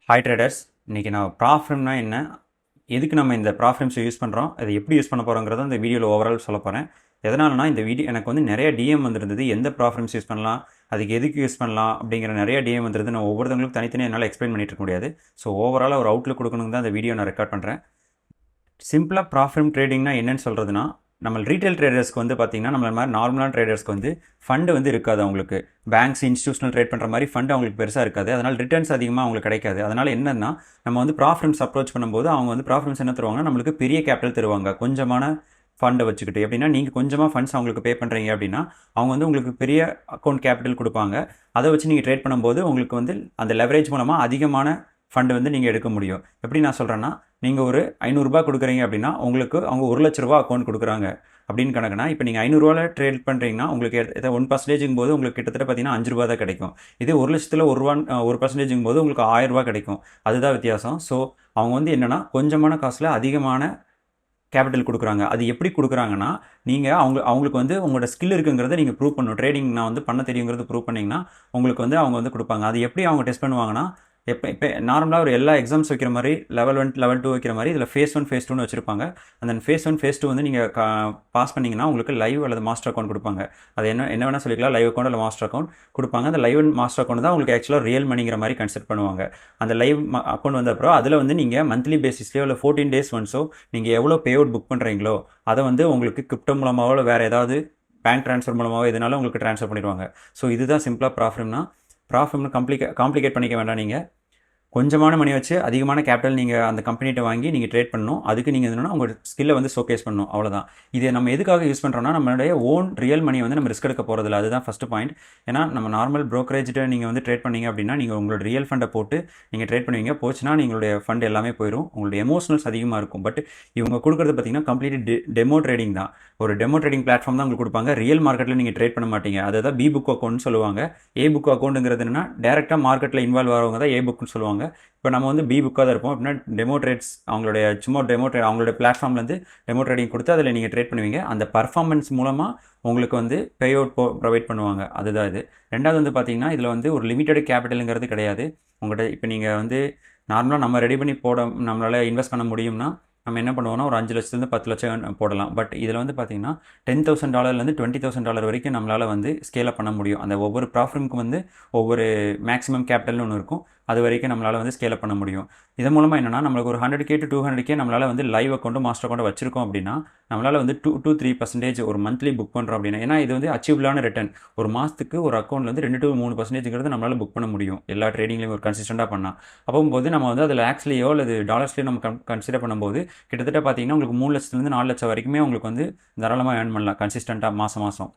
Hi traders. இன்றைக்கி நான் ப்ராஃபிம்னா என்ன, எதுக்கு நம்ம இந்த ப்ராஃபிம்ஸை யூஸ் பண்ணுறோம், அதை எப்படி யூஸ் பண்ண போகிறோங்கிறத இந்த வீடியோவில் ஓவரால் சொல்ல போகிறேன். எதனாலனா இந்த வீடியோ எனக்கு வந்து நிறைய டிஎம் வந்துருந்தது, எந்த ப்ராஃபிம்ஸ் யூஸ் பண்ணலாம், அதுக்கு எதுக்கு யூஸ் பண்ணலாம் அப்படிங்கிற நிறைய டிஎம் வந்துருது. நான் ஒவ்வொருத்தவங்களுக்கும் தனித்தனியாக என்னால் எக்ஸ்பிளைன் பண்ணிட்டு இருக்க முடியாது. ஸோ ஓவராலாக ஒரு அவுட்லுக் கொடுக்கணுங்க தான் இந்த வீடியோ நான் ரெக்கார்ட் பண்ணுறேன். சிம்பிளாக ப்ராஃபிட் ட்ரேடிங்னா என்னென்னு சொல்கிறதுனா, நம்ம ரீட்டைல் ட்ரேடர்ஸ்க்கு வந்து பார்த்திங்கன்னா நம்மள மாதிரி நார்மலான ட்ரேடர்ஸ்க்கு வந்து ஃபண்டு வந்து இருக்காது. அவங்களுக்கு பேங்க்ஸ் இன்ஸ்டியூஷனல் ட்ரேட் பண்ணுற மாதிரி ஃபண்டு அவங்களுக்கு பெருசாக இருக்காது. அதனால் ரிட்டர்ன்ஸ் அதிகமாக அவங்களுக்கு கிடைக்காது. அதனால் என்னென்னா நம்ம வந்து ப்ராஃபிட்ஸ் அப்ரோச் பண்ணும்போது அவங்க வந்து ப்ராஃபிட்ஸ் என்ன தருவாங்கன்னா நம்மளுக்கு பெரிய கேபிட்டல் தருவாங்க கொஞ்சமான ஃபண்டை வச்சுக்கிட்டு. எப்படின்னா நீங்கள் கொஞ்சமாக ஃபண்ட்ஸ் அவங்களுக்கு பே பண்ணுறீங்க அப்படின்னா அவங்க வந்து உங்களுக்கு பெரிய அக்கௌண்ட் கேபிட்டல் கொடுப்பாங்க. அதை வச்சு நீங்கள் ட்ரேட் பண்ணும்போது உங்களுக்கு வந்து அந்த லெவரேஜ் மூலமாக அதிகமான ஃபண்டு வந்து நீங்கள் எடுக்க முடியும். எப்படி நான் சொல்கிறேன்னா, நீங்கள் ஒரு 500 ரூபாய் கொடுக்குறீங்க அப்படின்னா உங்களுக்கு அவங்க 1 லட்ச ரூபா அக்கௌண்ட் கொடுக்குறாங்க அப்படின்னு கணக்குனா, இப்போ நீங்கள் 500 ரூபாயில் ட்ரேட் பண்ணுறீங்கன்னா உங்களுக்கு 1% போது உங்களுக்கு கிட்டத்தட்ட பார்த்தீங்கன்னா 5 ரூபா தான் கிடைக்கும். இதே 1 லட்சத்தில் 1% போது உங்களுக்கு 1000 ரூபா கிடைக்கும். அதுதான் வித்தியாசம். ஸோ அவங்க வந்து என்னென்னா கொஞ்சமான காசில் அதிகமான கேபிட்டல் கொடுக்குறாங்க. அது எப்படி கொடுக்குறாங்கன்னா, நீங்கள் அவங்களுக்கு வந்து உங்களோட ஸ்கில் இருக்குங்கிறத நீங்கள் ப்ரூவ் பண்ணணும். ட்ரேடிங் நான் வந்து பண்ண தெரியுங்கிறது ப்ரூவ் பண்ணிங்கன்னா உங்களுக்கு வந்து அவங்க வந்து கொடுப்பாங்க. அது எப்படி அவங்க டெஸ்ட் பண்ணுவாங்கன்னா, இப்போ நார்மலாக ஒரு எல்லா எக்ஸாம்ஸ் வைக்கிற மாதிரி லெவல் 1 லெவல் 2 வைக்கிற மாதிரி இதில் ஃபேஸ் 1 ஃபேஸ் 2ன்னு வச்சுருப்பாங்க. அந்த ஃபேஸ் 1 ஃபேஸ் 2 வந்து நீங்கள் பாஸ் பண்ணிங்கன்னா உங்களுக்கு லைவ் அல்லது மாஸ்டர் அக்கௌண்ட் கொடுப்பாங்க. அது என்ன வேணால் சொல்லிக்கலாம், லைவ் அக்கௌண்ட் இல்லை மாஸ்டர் அக்கௌண்ட் கொடுப்பாங்க. அந்த லைவ் அண்ட் மாஸ்டர் அக்கௌண்ட் தான் உங்களுக்கு ஆக்சுவலாக ரியல் மணிங்கிற மாதிரி கன்சிடர் பண்ணுவாங்க. அந்த லைவ் அக்கௌண்ட் வந்த அப்புறம் அதில் வந்து நீங்கள் மந்த்லி பேசிஸ்லேயோ இல்லை 14 டேஸ் ஒன்ஸோ நீங்கள் எவ்வளோ பே அவுட் புக் பண்ணுறீங்களோ அதை வந்து உங்களுக்கு கிரிப்டோ மூலமாகவோ இல்லை வேறு ஏதாவது பேங்க் ட்ரான்ஸ்ஃபர் மூலமாகவோ எதனாலும் உங்களுக்கு ட்ரான்ஸ்ஃபர் பண்ணிடுவாங்க. ஸோ இதுதான் சிம்பிளாக ப்ராஃபிட்னா காம்ப்ளிகேட் பண்ணிக்க வேண்டாம். நீங்கள் கொஞ்சமான மணி வச்சு அதிகமான கேபிட்டல் நீங்கள் அந்த கம்பெனிகிட்ட வாங்கி நீங்கள் ட்ரேட் பண்ணணும். அதுக்கு நீங்கள் என்னென்னா உங்கள் ஸ்கில்லை வந்து ஷோகேஸ் பண்ணணும், அவ்வளோதான். இதை நம்ம எதுக்காக யூஸ் பண்ணுறோம்னா, நம்மளுடைய ஓன் ரியல் மணி வந்து நம்ம ரிஸ்க் எடுக்க போகிறதில்ல. அதுதான் ஃபஸ்ட்டு பாயிண்ட். ஏன்னா நம்ம நார்மல் ப்ரோக்கரேஜ்கிட்ட நீங்கள் வந்து ட்ரேட் பண்ணிங்க அப்படின்னா நீங்கள் உங்களோட ரியல் ஃபண்டை போட்டு நீங்கள் ட்ரேட் பண்ணுவீங்க. போச்சுன்னா நீங்களுடைய ஃபண்ட் எல்லாமே போயிடும். உங்களுடைய எமோஷனல்ஸ் அதிகமாக இருக்கும். பட் இவங்க கொடுக்குறது பார்த்தீங்கன்னா கம்ப்ளீட்லி டெமோ ட்ரேடிங் தான். ஒரு டெமோ ட்ரேடிங் பிளாட்ஃபார்ம் தான் உங்களுக்கு கொடுப்பாங்க. ரியல் மார்க்கெட்டில் நீங்கள் ட்ரேட் பண்ண மாட்டீங்க. அதை தான் பி புக் அக்கௌண்ட்னு சொல்லுவாங்க. ஏ புக் அக்கௌண்ட்டுங்கிறது என்னன்னா டேரெக்டாக மார்க்கெட்டில் இன்வால்வ் ஆகிறவங்க தான் ஏ புக்னு சொல்லுவாங்க. இப்போ நம்ம வந்து பி புக்காக தான் இருப்போம். அப்படின்னா டெமோ ட்ரேட்ஸ் அவங்களுடைய அவங்களுடைய பிளாட்ஃபார்ம்லேருந்து டெமோ ட்ரேடிங் கொடுத்து அதில் நீங்கள் ட்ரேட் பண்ணுவீங்க. அந்த பர்ஃபார்மன்ஸ் மூலமாக உங்களுக்கு வந்து பே அவுட் ப்ரொவைட் பண்ணுவாங்க. அதுதான் இது. ரெண்டாவது வந்து பார்த்தீங்கன்னா இதில் வந்து ஒரு லிமிட்டட் கேபிட்டலுங்கிறது கிடையாது. உங்கள்கிட்ட இப்போ நீங்கள் வந்து நார்மலாக நம்ம ரெடி பண்ணி நம்மளால் இன்வெஸ்ட் பண்ண முடியும்னா நம்ம என்ன பண்ணுவோம்னா ஒரு 5 லட்சத்துலேருந்து 10 லட்சம் போடலாம். பட் இதில் வந்து பார்த்தீங்கன்னா $10,000 $20,000 வரைக்கும் நம்மளால் வந்து ஸ்கேல் அப் பண்ண முடியும். அந்த ஒவ்வொரு ப்ராஃபிட்க்கும் வந்து ஒவ்வொரு மேக்ஸிமம் கேபிட்டல்னு ஒன்று இருக்கும். அது வரைக்கும் நம்மளால் வந்து ஸ்கேல் அப் பண்ண முடியும். இதன் மூலமாக என்னென்னா நம்மளுக்கு ஒரு 100K to 200K நம்மளால் வந்து லைவ் அக்கௌண்ட்டு மாஸ்டர் அக்கௌண்ட்டு வச்சிருக்கோம் அப்படின்னா நம்மளால் வந்து 2 to 3% ஒரு மந்த்லி புக் பண்ணுறோம் அப்படின்னா, ஏன்னா இது வந்து அச்சீவபிளான ரிட்டர்ன். ஒரு மாதத்துக்கு ஒரு அக்கௌண்ட்லேருந்து 2 to 3%ங்கிறது நம்மளால் புக் பண்ண முடியும். எல்லா ட்ரேடிங்லேயும் ஒரு கன்சிஸ்டண்ட்டாக பண்ணால். அப்போது நம்ம வந்து அது லேக்ஸ்லேயோ அல்லது டாலர்ஸ்லேயோ நம்ம கன்சிடர் பண்ணும்போது கிட்டத்தட்ட பார்த்தீங்கன்னா உங்களுக்கு 3 லட்சத்துலேருந்து 4 லட்சம் வரைக்குமே உங்களுக்கு வந்து தாராளமாக ஏர்ன் பண்ணலாம் கன்சிஸ்டண்ட்டாக மாதம்.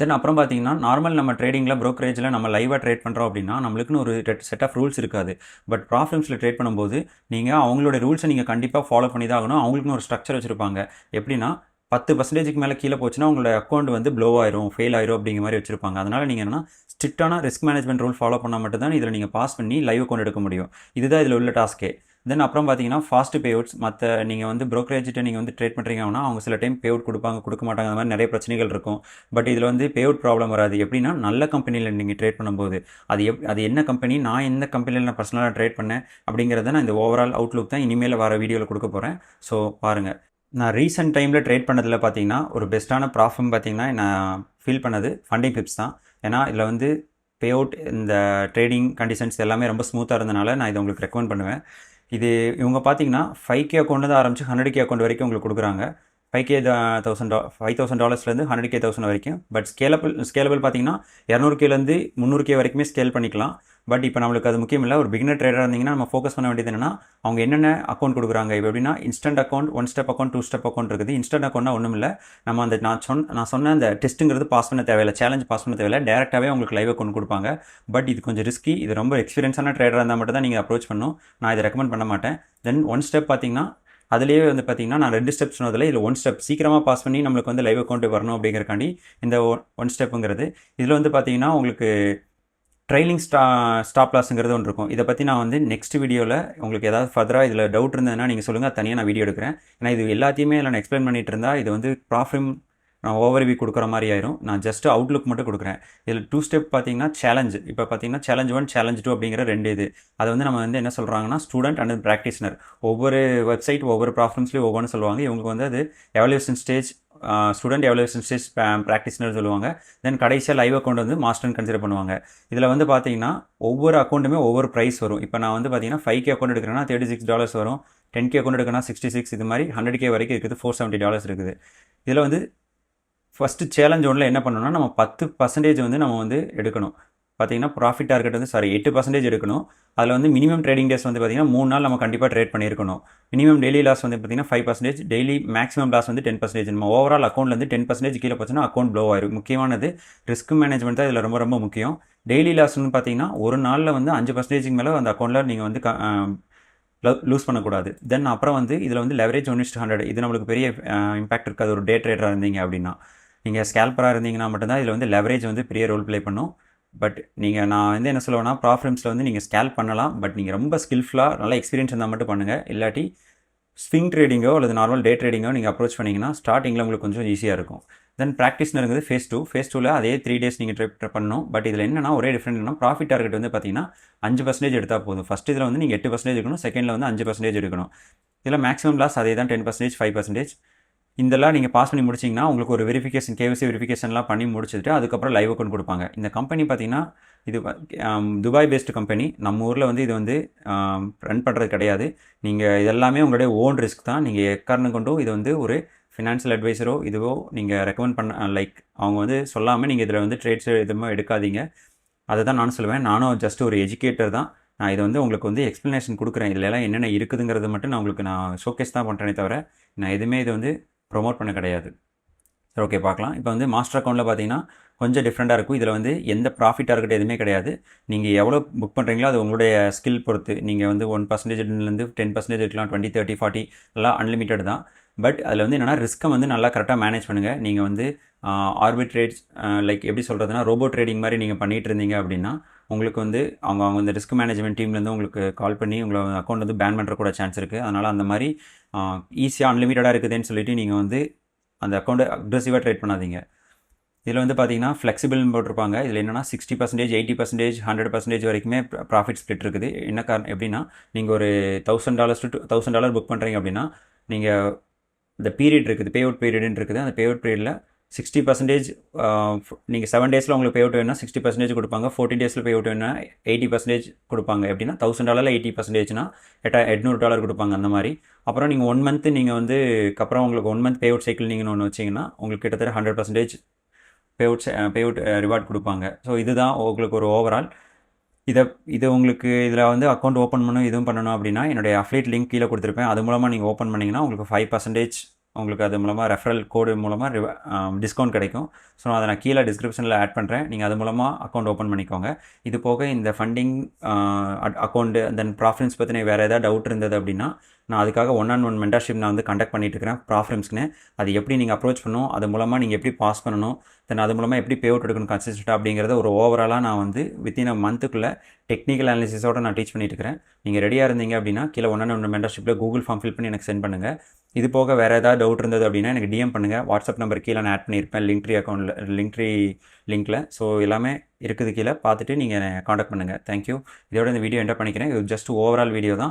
தென் அப்புறம் பார்த்தீங்கன்னா நார்மல் நம்ம ட்ரேடிங்கில் ப்ரோக்கரேஜில் நம்ம லைவாக ட்ரேட் பண்ணுறோம் அப்படின்னா நம்மளுக்குன்னு ஒரு செட் ஆஃப் ரூல்ஸ் இருக்காது. பட் ப்ராஃபிட்ஸில் ட்ரேட் பண்ணும்போது நீங்கள் அவங்களோட ரூல்ஸை நீங்கள் கண்டிப்பாக ஃபாலோ பண்ணி தான் ஆகணும். அவங்களுக்குன்னு ஒரு ஸ்ட்ரக்சர் வச்சுருப்பாங்க. எப்படின்னா 10%க்கு மேலே கீழே போச்சுன்னா உங்களோட அக்கௌண்ட் வந்து ப்ளோ ஆயிரும், ஃபெயில் ஆயிரும் அப்படிங்கிற மாதிரி வச்சுருப்பாங்க. அதனால் நீங்கள் என்னன்னா ஸ்ட்ரிக்டான ரிஸ்க் மேனேஜ்மெண்ட் ரூல் ஃபாலோ பண்ணால் மட்டும்தான் இதில் நீங்கள் பாஸ் பண்ணி லைவ் அக்கௌண்ட் எடுக்க முடியும். இதுதான் இதில் உள்ள டாஸ்க்கே. தென் அப்புறம் பார்த்தீங்கன்னா ஃபாஸ்ட் பே அவுட்ஸ். மற்ற நீங்கள் வந்து ப்ரோக்கரேஜ்கிட்ட நீங்கள் வந்து ட்ரேட் பண்ணுறீங்கன்னா அவங்க சில டைம் பே அவுட் கொடுக்க மாட்டாங்க. அந்த மாதிரி நிறைய பிரச்சனைகள் இருக்கும். பட் இதில் வந்து பே அவுட் ப்ராப்ளம் வராது. எப்படின்னா நல்ல கம்பெனியில் நீங்கள் ட்ரேட் பண்ணும்போது அது என்ன கம்பெனி, நான் எந்த கம்பெனியில் நான் பர்சனலாக ட்ரேட் பண்ணேன் அப்படிங்கிறத நான் இந்த ஓவரால் அவுட்லுக் தான் இனிமேல் வர வீடியோவில் கொடுக்க போகிறேன். ஸோ பாருங்கள், நான் ரீசெண்ட் டைமில் ட்ரேட் பண்ணதில் பார்த்தீங்கன்னா ஒரு பெஸ்ட்டான ப்ராஃபிட் பார்த்தீங்கன்னா நான் ஃபீல் பண்ணது ஃபண்டிங் பிப்ஸ் தான். ஏன்னா இதில் வந்து பே அவுட் இந்த ட்ரேடிங் கண்டிஷன்ஸ் எல்லாமே ரொம்ப ஸ்மூத்தாக இருந்தனால நான் இதை உங்களுக்கு ரெக்கமெண்ட் பண்ணுவேன். இது இவங்க பார்த்தீங்கன்னா 5K அக்கௌண்ட் தான் ஆரம்பிச்சு 100K அக்கௌண்ட் வரைக்கும் உங்களுக்கு கொடுக்குறாங்க. 5K $5,000 100K 1000 வரைக்கும். பட் ஸ்கேலபிள் பார்த்தீங்கன்னா 200Kலேருந்து 300K வரைக்குமே ஸ்கேல் பண்ணிக்கலாம். பட் இப்போ நம்மளுக்கு அது முக்கியம் இல்லை. ஒரு பிகினர் ட்ரேடராக இருந்தீங்கன்னா நம்ம ஃபோக்கஸ் பண்ண வேண்டியது என்னென்னா அவங்க என்னென்ன அக்கௌண்ட் கொடுக்குறாங்க. இப்போ எப்படின்னா instant account, 1 step account, 2 step account இருக்குது. இன்ஸ்டன்ட் அக்கௌண்ட்னா ஒன்றும் இல்லை, நம்ம அந்த நான் சொன்ன அந்த டெஸ்ட்டுங்கிறது பாஸ் பண்ண தேவையில்லை, சேலஞ்ச் பாஸ் பண்ண தேவையில்லை, டேரெக்டாகவே உங்களுக்கு லைவ் அக்கௌண்ட் கொடுப்பாங்க. பட் இது கொஞ்சம் ரிஸ்கி. இது ரொம்ப எக்ஸ்பீரியன்ஸான ட்ரேடராக இருந்தால் மட்டும் தான் நீங்கள் அப்ரோச் பண்ணணும். நான் இதை ரெக்கமெண்ட் பண்ண மாட்டேன். தென் 1 ஸ்டெப் பார்த்தீங்கன்னா அதுலேயே வந்து பார்த்தீங்கன்னா நான் 2 ஸ்டெப் சொன்னதில் இதில் 1 ஸ்டெப் சீக்கிரமாக பாஸ் பண்ணி நம்மளுக்கு வந்து லைவ் அக்கௌண்ட் வரணும் அப்படிங்கிறக்காண்டி இந்த 1 ஸ்டெப்புங்கிறது. இதில் வந்து பார்த்தீங்கன்னா உங்களுக்கு ட்ரைலிங் ஸ்டாப் லாஸுங்கிறது ஒன்று இருக்கும். இதை பற்றி நான் வந்து நெக்ஸ்ட் வீடியோவில் உங்களுக்கு ஏதாவது ஃபர்தராக இதில் டவுட் இருந்ததுன்னா நீங்கள் சொல்லுங்கள், தனியாக நான் வீடியோ எடுக்கிறேன். ஏன்னா இது எல்லாத்தையுமே நான் எக்ஸ்பிளைன் பண்ணிகிட்டு இருந்தால் இது வந்து நான் ஓவர்வியூ கொடுக்குற மாதிரி ஆயிரும். நான் ஜஸ்ட் அவுட்லுக் மட்டும் கொடுக்குறேன். இதில் 2 ஸ்டெப் பார்த்தீங்கன்னா சேலஞ்ச். இப்போ பார்த்தீங்கன்னா சேலஞ்ச் 1 சேலஞ்ச் 2 அப்படிங்கிற 2 இது. அதை வந்து நம்ம வந்து என்ன சொல்கிறாங்கன்னா ஸ்டூடெண்ட் அண்ட் ப்ராக்டிஷனர். ஒவ்வொரு வெப்சைட் ஒவ்வொரு ப்ராப்ளம்ஸ்லேயும் ஒவ்வொன்று சொல்லுவாங்க. இவங்களுக்கு வந்து அது evolution stage, student evolution stage, practitioner சொல்லுவாங்க. தென் கடைசியாக லைவ் அக்கௌண்ட் வந்து மாஸ்டர்னு கன்சிடர் பண்ணுவாங்க. இதில் வந்து பார்த்தீங்கன்னா ஒவ்வொரு அக்கௌண்ட்டுமே ஒவ்வொரு ப்ரைஸ் வரும். இப்போ நான் வந்து பார்த்தீங்கன்னா 5K அக்கௌண்ட் எடுக்கிறேன்னா $36 வரும். 10K அக்கௌண்ட் எடுக்கணும்னா 66. இது மாதிரி 100K வரைக்கும் இருக்குது. $470 இருக்குது. இதில் வந்து ஃபஸ்ட்டு சேலஞ்ச் ஒன்றில் என்ன பண்ணணும்னா நம்ம 10% வந்து நம்ம வந்து எடுக்கணும். பார்த்தீங்கன்னா ப்ராஃபிட் டார்கெட் வந்து 8% எடுக்கணும். அதில் வந்து மினிமம் ட்ரேடிங் டேஸ் வந்து பார்த்திங்கன்னா 3 நாள் நம்ம கண்டிப்பாக ட்ரேட் பண்ணியிருக்கணும். மினிமம் டெய்லி லாஸ் வந்து பார்த்திங்கன்னா 5%, டெய்லி மேக்ஸிமம் லாஸ் வந்து 10%. நம்ம ஓவரால் அக்கௌண்ட்லேருந்து 10% கீழே போச்சுன்னா அக்கௌண்ட் ப்ளோ ஆயிரும். முக்கியமானது ரிஸ்க் மேனேஜ்மெண்ட் தான் இதில் ரொம்ப ரொம்ப முக்கியம். டெய்லி லாஸ்ன்னு பார்த்தீங்கன்னா ஒரு நாளில் வந்து 5% மேலே அந்த அக்கௌண்ட்டில் நீங்கள் வந்து லூஸ் பண்ணக்கூடாது. தென் அப்புறம் வந்து இதில் வந்து லெவரேஜ் 1:100. இது நம்மளுக்கு பெரிய இம்பாக்ட் இருக்காது. ஒரு டே ட்ரேடராக இருந்தீங்க அப்படின்னா, நீங்கள் ஸ்கேல்பராக இருந்தீங்கன்னா மட்டும்தான் இதில் வந்து லெவரேஜ் வந்து பெரிய ரோல் ப்ளே பண்ணும். பட் நான் வந்து என்ன சொல்லுவேன்னா, ப்ராஃபிட்ஸில் வந்து நீங்கள் ஸ்கேல்ப் பண்ணலாம். பட் நீங்கள் ரொம்ப ஸ்கில்ஃபுல்லாக நல்லா எக்ஸ்பீரியன்ஸ் இருந்தால் மட்டும் பண்ணுங்கள். இல்லாட்டி ஸ்விங் ட்ரேடிங்கோ அல்லது நார்மல் டே ட்ரேடிங்கோ நீங்கள் அப்ரோச் பண்ணிங்கன்னா ஸ்டார்டிங்கில் உங்களுக்கு கொஞ்சம் ஈஸியாக இருக்கும். தென் ப்ராக்டிஸ்னருங்கிறது ஃபேஸ் 2. ஃபேஸ் 2ல் அதே 3 days நீங்கள் ட்ரை பண்ணணும். பட் இதில் என்னென்னா ஒரே டிஃப்ரெண்ட் என்னன்னா, ப்ராஃபிட் டார்கெட் வந்து பார்த்தீங்கன்னா 5% எடுத்தால் போதும். ஃபஸ்ட் இதில் வந்து நீங்கள் 8% எடுக்கணும். செகண்டில் வந்து 5% எடுக்கணும். இதில் மேக்ஸிமம் லாஸ் அதே தான் 10%, 5%. இதெல்லாம் நீங்கள் பாஸ் பண்ணி முடிச்சிங்கன்னா உங்களுக்கு ஒரு வெரிஃபிகேஷன், KYC வெரிஃபிகேஷன்லாம் பண்ணி முடிச்சுட்டு அதுக்கப்புறம் லைவ் அக்கௌண்ட் கொடுப்பாங்க. இந்த கம்பெனி பார்த்தீங்கன்னா இது துபாய் பேஸ்டு கம்பெனி. நம்ம ஊரில் வந்து இது வந்து ரன் பண்ணுறது கிடையாது. நீங்கள் இதெல்லாமே உங்களுடைய ஓன் ரிஸ்க் தான். நீங்கள் எக்காரணம் கொண்டும் இது வந்து ஒரு ஃபினான்ஷியல் அட்வைஸரோ இதுவோ நீங்கள் ரெக்கமெண்ட் பண்ண அவங்க வந்து சொல்லாமல் நீங்கள் இதில் வந்து ட்ரேட்ஸ் எதுவுமே எடுக்காதீங்க. அதை தான் நானும் சொல்லுவேன். நானும் ஜஸ்ட் ஒரு எஜுகேட்டர் தான். நான் இதை வந்து உங்களுக்கு வந்து எக்ஸ்ப்ளனேஷன் கொடுக்குறேன். இதில் எல்லாம் என்னென்ன இருக்குதுங்கிறது மட்டும் நான் உங்களுக்கு ஷோகேஸ் தான் பண்ணுறேனே தவிர நான் எதுவுமே இது வந்து ப்ரொமோட் பண்ண கிடையாது. சரி, ஓகே, பார்க்கலாம். இப்போ வந்து மாஸ்டர் அக்கௌண்ட்டில் பார்த்தீங்கன்னா கொஞ்சம் டிஃப்ரெண்ட்டாக இருக்கும். இதில் வந்து எந்த ப்ராஃபிட் டார்கெட் எதுவுமே கிடையாது. நீங்கள் எவ்வளோ புக் பண்ணுறீங்களோ அது உங்களுடைய ஸ்கில் பொறுத்து. நீங்கள் வந்து 1%லேருந்து 10% இருக்கலாம், 20, 30, 40 எல்லாம் அன்லிமிட்டட் தான். பட் அதில் வந்து என்னென்னா ரிஸ்க்கை வந்து நல்லா கரெக்டாக மேனேஜ் பண்ணுங்கள். நீங்கள் வந்து ஆர்பிட்ரேட்ஸ் லைக் எப்படி சொல்கிறதுனா ரோபோ ட்ரேடிங் மாதிரி நீங்கள் பண்ணிகிட்டு இருந்தீங்க அப்படின்னா உங்களுக்கு வந்து அவங்க இந்த ரிஸ்க் மேனேஜ்மெண்ட் டீம்லேருந்து உங்களுக்கு கால் பண்ணி உங்களை அக்கௌண்ட் வந்து பேன் பண்ணுற கூட சான்ஸ் இருக்குது. அதனால் அந்த மாதிரி ஈஸியாக அன்லிமிட்டடாக இருக்குதுன்னு சொல்லிட்டு நீங்கள் வந்து அந்த அக்கௌண்ட்டை அக்ரெசிவாக ட்ரேட் பண்ணாதீங்க. இதில் வந்து பார்த்தீங்கன்னா ஃப்ளெக்சிபிள்னு போட்டிருப்பாங்க. இதில் என்னென்னா 60%, 80%, 100% வரைக்குமே ப்ராஃபிட் ஸ்ப்ளிட் இருக்குது. என்ன காரணம் எப்படின்னா, நீங்கள் ஒரு $1,000 to $1,000 புக் பண்ணுறீங்க அப்படின்னா நீங்கள் இந்த பீரியட் இருக்குது, பே அவுட் பீரியட்னு இருக்குது. அந்த பே அவுட் பீரியடில் 60% நீங்கள் 7 days உங்களுக்கு பே அவுட் வேணும்னா 60% கொடுப்பாங்க. 14 days பே அவுட் வேணும்னா 80% கொடுப்பாங்க. எப்படின்னா $1,000 80%னா $800 கொடுப்பாங்க. அந்த மாதிரி அப்புறம் நீங்கள் 1 month நீங்கள் வந்து அப்புறம் உங்களுக்கு 1 month பே அவுட் சைக்கிள் நீங்கள் ஒன்று வச்சிங்கன்னா உங்களுக்கு கிட்டத்தட்ட 100% பே அவுட் ரிவார்ட் கொடுப்பாங்க. ஸோ இதுதான் உங்களுக்கு ஒரு ஓவரால். இது உங்களுக்கு இதில் வந்து அக்கௌண்ட் ஓப்பன் பண்ணணும் இதுவும் பண்ணணும் அப்படின்னா என்னுடைய அஃபிலியேட் லிங்க் கீழே கொடுத்துருப்பேன். அது மூலமாக நீங்கள் ஓப்பன் பண்ணிங்கன்னா உங்களுக்கு 5% உங்களுக்கு அது மூலமாக ரெஃபரல் கோடு மூலமாக டிஸ்கவுண்ட் கிடைக்கும். ஸோ அதை நான் கீழே டிஸ்கிரிப்ஷனில் ஆட் பண்ணுறேன். நீங்கள் அது மூலமாக அக்கௌண்ட் ஓப்பன் பண்ணிக்கோங்க. இது போக இந்த ஃபண்டிங் அக்கௌண்ட்டு தென் ப்ராஃபிட்ஸ் பற்றின வேறு ஏதாவது டவுட் இருந்தது அப்படின்னா நான் அதுக்காக 1-on-1 மென்டர்ஷிப் நான் வந்து கண்டக்ட் பண்ணிட்டு இருக்கிறேன் ப்ராஃபிட்ஸ்க்குன்னு. அது எப்படி நீங்கள் அப்ரோச் பண்ணணும், அது மூலமாக நீங்கள் எப்படி பாஸ் பண்ணணும், தென் அது மூலமாக எப்படி பே அவுட் எடுக்கணும் கன்சிஸ்டண்ட்டாக அப்படிங்கிறத ஒரு ஓவராலாக நான் வந்து வித்தின் அ மந்த்துக்குள்ளே டெக்னிக்கல் அனாலிசிஸோடு நான் டீச் பண்ணிட்டு இருக்கிறேன். நீங்கள் ரெடியாக இருந்தீங்க அப்படின்னா கீழே 1-on-1 மென்டர்ஷிப்பில் கூகுள் ஃபார்ம் ஃபில் பண்ணி எனக்கு சென்ட் பண்ணுங்கள். இது போக வேறு ஏதாவது டவுட் இருந்தது அப்படின்னா எனக்கு டிஎம் பண்ணுங்கள். வாட்ஸ்அப் நம்பர் கீழே நான் ஆட் பண்ணியிருப்பேன் லிங்க்ட்ரீ லிங்க்கில். ஸோ எல்லாமே இருக்குது கீழே பார்த்துட்டு நீங்கள் காண்டாக்ட் பண்ணுங்கள். தேங்க்யூ. இதோட இந்த வீடியோ என்டர் பண்ணிக்கிறேன். இது ஜஸ்ட் ஓவரால் வீடியோ தான்.